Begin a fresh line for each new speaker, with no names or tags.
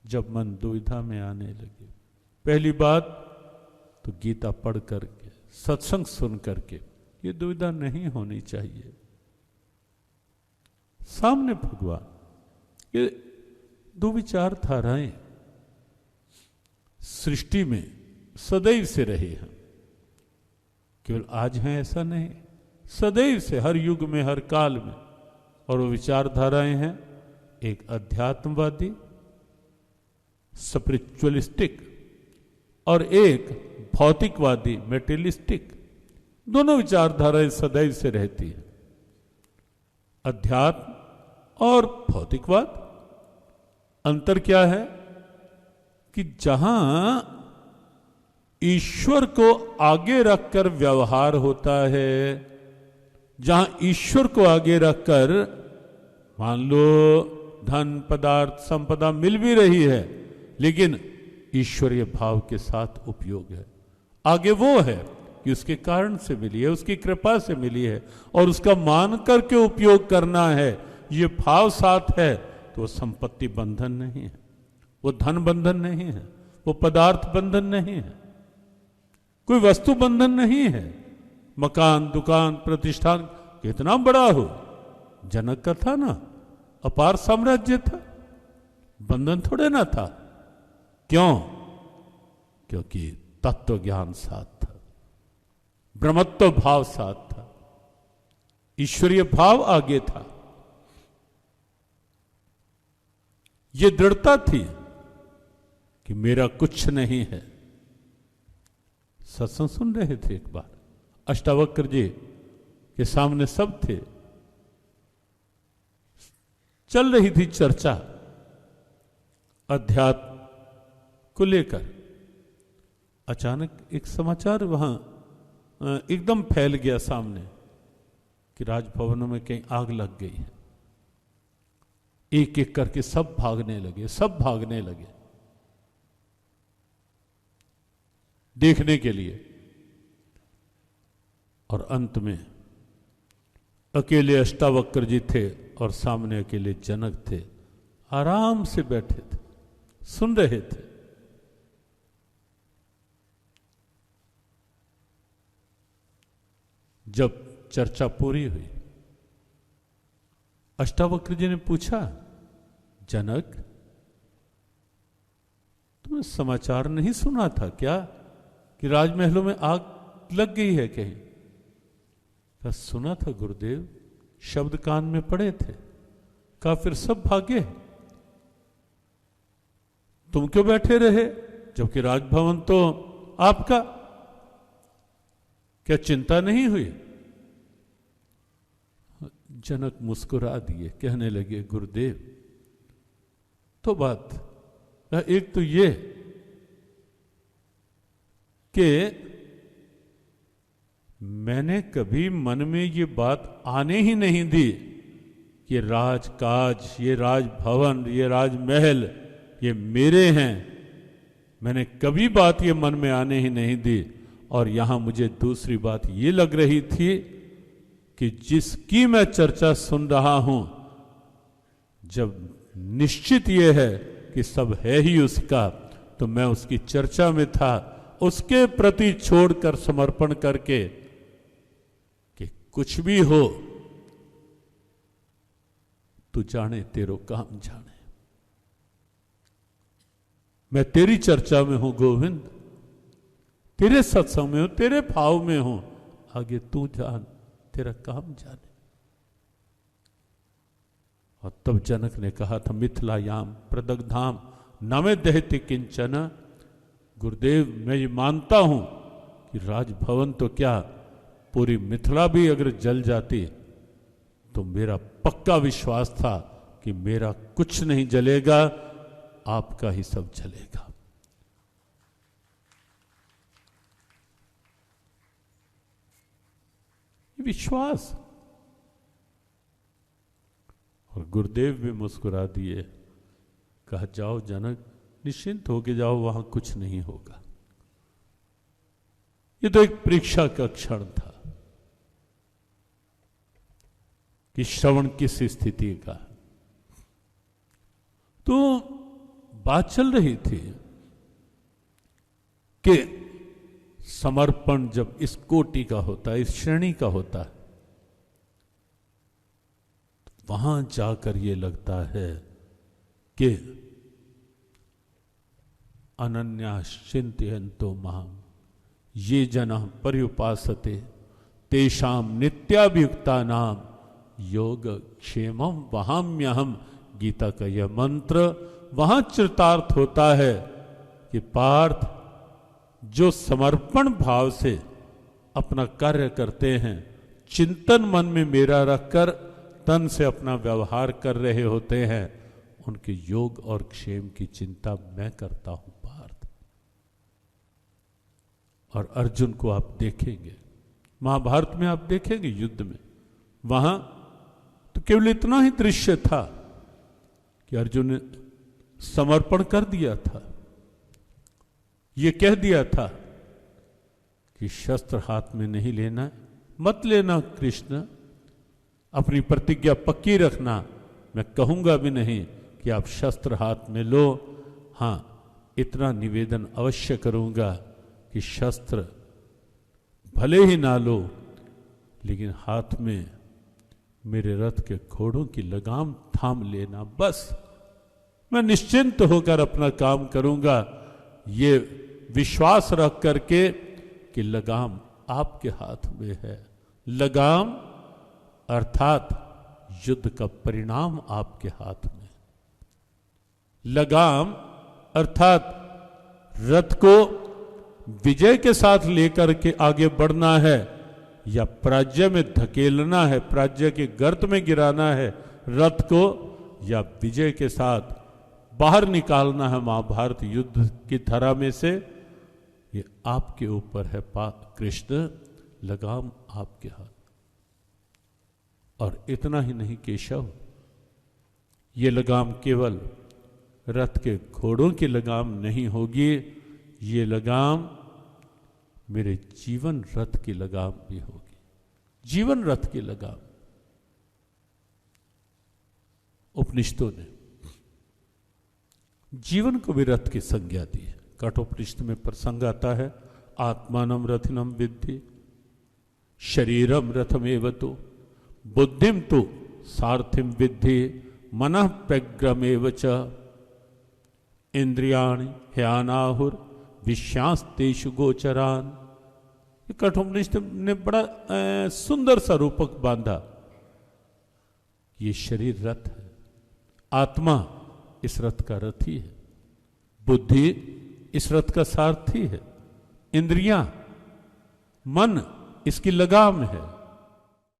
जब मन दुविधा में आने लगे, पहली बात तो गीता पढ़ करके, सत्संग सुन करके, ये दुविधा नहीं होनी चाहिए। सामने भगवान, ये दो विचारधाराएं सृष्टि में सदैव से रहे हैं, केवल आज हैं ऐसा नहीं, सदैव से, हर युग में, हर काल में। और वो विचारधाराएं हैं, एक अध्यात्मवादी स्पिरिचुअलिस्टिक और एक भौतिकवादी मेटेरियलिस्टिक। दोनों विचारधाराएं सदैव से रहती है, अध्यात्म और भौतिकवाद। अंतर क्या है कि जहां ईश्वर को आगे रखकर व्यवहार होता है, जहां ईश्वर को आगे रखकर मान लो धन पदार्थ संपदा मिल भी रही है, लेकिन ईश्वरीय भाव के साथ उपयोग है, आगे वो है कि उसके कारण से मिली है, उसकी कृपा से मिली है और उसका मान करके उपयोग करना है, ये भाव साथ है, तो वो संपत्ति बंधन नहीं है, वो धन बंधन नहीं है, वो पदार्थ बंधन नहीं है, कोई वस्तु बंधन नहीं है। मकान, दुकान, प्रतिष्ठान कितना बड़ा हो, जनक का था ना, अपार साम्राज्य था, बंधन थोड़े ना था। क्यों? क्योंकि तत्व ज्ञान साथ था, ब्रह्मत्व भाव साथ था, ईश्वरीय भाव आगे था। ये दृढ़ता थी कि मेरा कुछ नहीं है। सत्संग सुन रहे थे, एक बार अष्टावक्र जी के सामने सब थे, चल रही थी चर्चा अध्यात्म को लेकर। अचानक एक समाचार वहां एकदम फैल गया सामने कि राजभवनों में कहीं आग लग गई है। एक एक करके सब भागने लगे, सब भागने लगे देखने के लिए। और अंत में अकेले अष्टावक्र जी थे और सामने अकेले जनक थे, आराम से बैठे थे, सुन रहे थे। जब चर्चा पूरी हुई, अष्टावक्र जी ने पूछा, जनक तुमने समाचार नहीं सुना था क्या कि राजमहलों में आग लग गई है कहीं? कहा सुना था गुरुदेव, शब्द कान में पड़े थे। कहा फिर सब भागे, तुम क्यों बैठे रहे जबकि राजभवन तो आपका? क्या चिंता नहीं हुई? जनक मुस्कुरा दिए, कहने लगे गुरुदेव तो बात एक तो ये कि मैंने कभी मन में ये बात आने ही नहीं दी कि राजकाज, ये राजभवन, ये राजमहल ये मेरे हैं। मैंने कभी बात ये मन में आने ही नहीं दी। और यहां मुझे दूसरी बात ये लग रही थी कि जिसकी मैं चर्चा सुन रहा हूं, जब निश्चित ये है कि सब है ही उसका, तो मैं उसकी चर्चा में था, उसके प्रति छोड़कर समर्पण करके कि कुछ भी हो तू जाने तेरो काम जाने, मैं तेरी चर्चा में हूं गोविंद, तेरे सत्संग में हूं, तेरे भाव में हूं, आगे तू जान, तेरा काम जाने। और तब जनक ने कहा था, मिथिलायाम प्रदग्धाम नमे दहति किंचन। गुरुदेव मैं ये मानता हूं कि राजभवन तो क्या, पूरी मिथिला भी अगर जल जाती तो मेरा पक्का विश्वास था कि मेरा कुछ नहीं जलेगा, आपका ही सब जलेगा। विश्वास। और गुरुदेव भी मुस्कुरा दिए, कहा जाओ जनक, निश्चिंत होके जाओ, वहां कुछ नहीं होगा। ये तो एक परीक्षा का क्षण था कि श्रवण किस स्थिति का। तो बात चल रही थी कि समर्पण जब इस कोटि का होता है, इस श्रेणी का होता है, तो वहां जाकर ये लगता है कि अनन्याश्चिन्तयन्तो माम ये जनः पर्युपासते तेषाम नित्याभियुक्ता नाम योग क्षेमम वहाम्यहम। गीता का यह मंत्र वहां चरितार्थ होता है कि पार्थ जो समर्पण भाव से अपना कार्य करते हैं, चिंतन मन में मेरा रखकर तन से अपना व्यवहार कर रहे होते हैं, उनके योग और क्षेम की चिंता मैं करता हूं पार्थ। और अर्जुन को आप देखेंगे, महाभारत में आप देखेंगे युद्ध में, वहां तो केवल इतना ही दृश्य था कि अर्जुन ने समर्पण कर दिया था, ये कह दिया था कि शस्त्र हाथ में नहीं लेना, मत लेना कृष्ण, अपनी प्रतिज्ञा पक्की रखना, मैं कहूंगा भी नहीं कि आप शस्त्र हाथ में लो। हां, इतना निवेदन अवश्य करूंगा कि शस्त्र भले ही ना लो, लेकिन हाथ में मेरे रथ के घोड़ों की लगाम थाम लेना, बस मैं निश्चिंत होकर अपना काम करूंगा, ये विश्वास रख करके कि लगाम आपके हाथ में है। लगाम अर्थात युद्ध का परिणाम आपके हाथ में। लगाम अर्थात रथ को विजय के साथ लेकर के आगे बढ़ना है या पराजय में धकेलना है, पराजय के गर्त में गिराना है रथ को, या विजय के साथ बाहर निकालना है महाभारत युद्ध की धरा में से, ये आपके ऊपर है कृष्ण, लगाम आपके हाथ। और इतना ही नहीं केशव, ये लगाम केवल रथ के घोड़ों की लगाम नहीं होगी, ये लगाम मेरे जीवन रथ की लगाम भी होगी, जीवन रथ की लगाम। उपनिषदों ने जीवन को भी रथ की संज्ञा दी है। कठोपनिषद में प्रसंग आता है, आत्मानम रथिनम विद्धि शरीरम रथमेव तो बुद्धिम तो सारथिम विद्धि मनः प्रग्रमेव च इंद्रियाणि ह्यानाहुर विश्यांस्तेषु गोचरान। कठोपनिषद ने बड़ा सुंदर सा रूपक बांधा। ये शरीर रथ है, आत्मा इस रथ का रथी है, बुद्धि इस रथ का सारथी है, इंद्रियां मन इसकी लगाम है,